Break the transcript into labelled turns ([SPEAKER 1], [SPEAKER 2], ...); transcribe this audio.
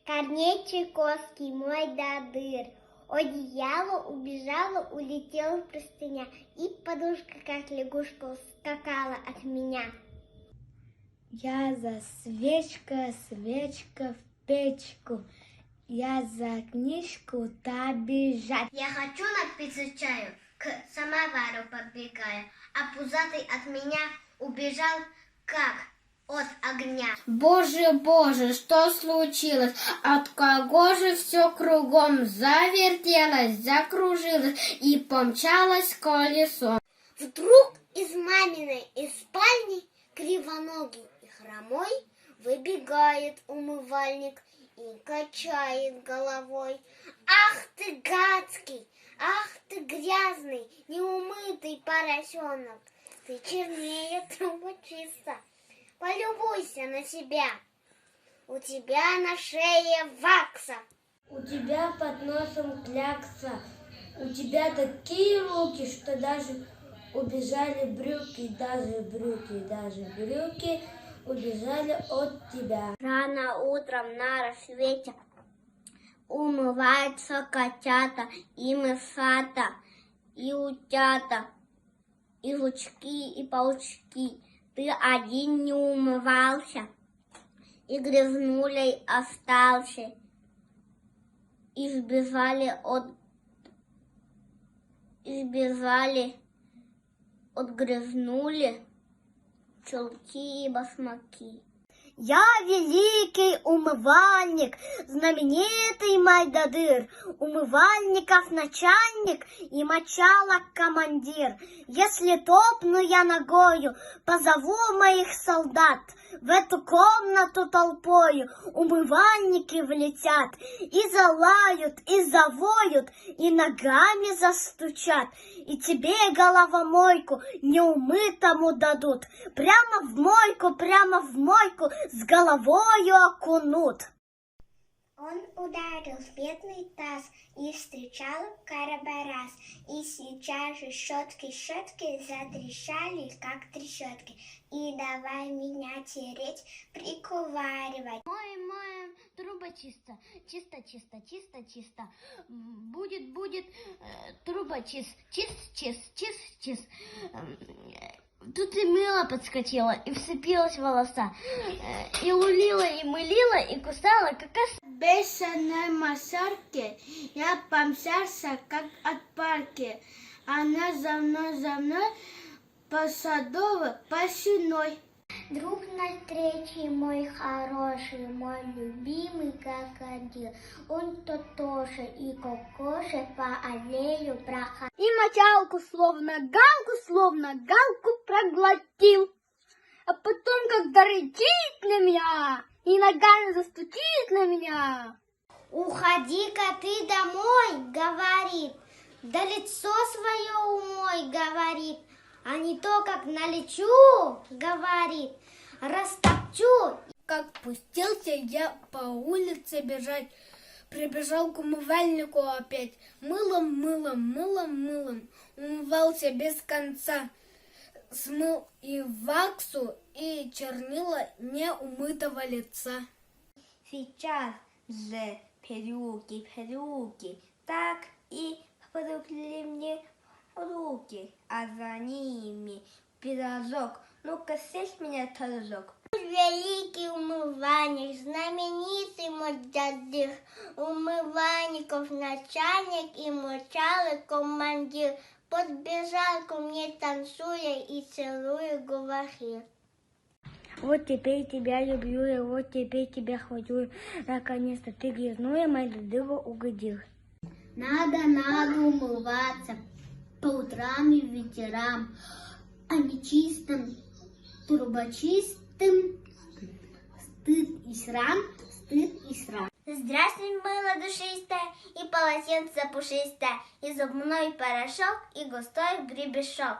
[SPEAKER 1] Корней Чайковский, мой додыр. Одеяло убежало, улетела в простыня, и подушка, как лягушка, ускакала от меня.
[SPEAKER 2] Я за свечка, свечка в печку, я за книжку та бежать.
[SPEAKER 1] Я хочу напиться чаю, к самовару подбегая, а пузатый от меня убежал, как от огня.
[SPEAKER 2] Боже, боже, что случилось? От кого же все кругом завертелось, закружилось и помчалось колесо?
[SPEAKER 1] Вдруг из маминой из спальни кривоногий и хромой выбегает умывальник и качает головой. Ах ты гадский, ах ты грязный, неумытый поросенок, ты чернее трубочиста. Полюбуйся на себя, у тебя на шее вакса.
[SPEAKER 2] У тебя под носом клякса, у тебя такие руки, что даже убежали брюки, даже брюки убежали от тебя.
[SPEAKER 1] Рано утром на рассвете умываются котята, и мышата, и утята, и жучки, и паучки. Ты один не умывался, и грязнулей остался, и сбежали от грязнули чулки и башмаки. Я великий умывальник, знаменитый Майдадыр, умывальников начальник и мочалок командир. Если топну я ногою, позову моих солдат, в эту комнату толпою умывальники влетят, и залают, и завоют, и ногами застучат, и тебе головомойку неумытому дадут, прямо в мойку с головою окунут. Он ударил в бедный таз и встречал карабарас. И сейчас же щетки затрещали, как трещотки. И давай меня тереть, прикуваривать. Моем, труба чисто. Будет, труба чист. Тут и мыло подскочила, и вцепилась в волоса, и лулила, и мылила, и кусала, как
[SPEAKER 2] В бешеной масарке я помчался, как от парки. Она за мной по садовой, по сеной.
[SPEAKER 1] Друг навстречу мой хороший, мой любимый крокодил. Он то тоже и кокоши по аллею проходил.
[SPEAKER 2] И мочалку словно галку проглотил. А потом, когда рычит на меня и ногами застучит на меня.
[SPEAKER 1] Уходи-ка ты домой, говорит, да лицо свое умой, говорит, а не то, как налечу, говорит, растопчу.
[SPEAKER 2] Как пустился я по улице бежать, прибежал к умывальнику опять. Мылом, умывался без конца. Смыл и ваксу, и чернила неумытого лица.
[SPEAKER 1] Сейчас же перуки, так и впрыгли мне руки, а за ними пирожок. Ну-ка, съешь меня торжок. Великий умывальник, знаменитый Майдадыр, умывальников начальник и мочалок командир, подбежал ко мне, танцуя и целуя, говорит. Вот теперь тебя люблю, и вот теперь тебя хвалю, наконец-то ты грязную Майдадыру угодил. Надо умываться по утрам и вечерам, а не чистым, трубочистым, стыд и срам. Здравствуй, мыло душистое, и полотенце пушистое, и зубной порошок, и густой гребешок.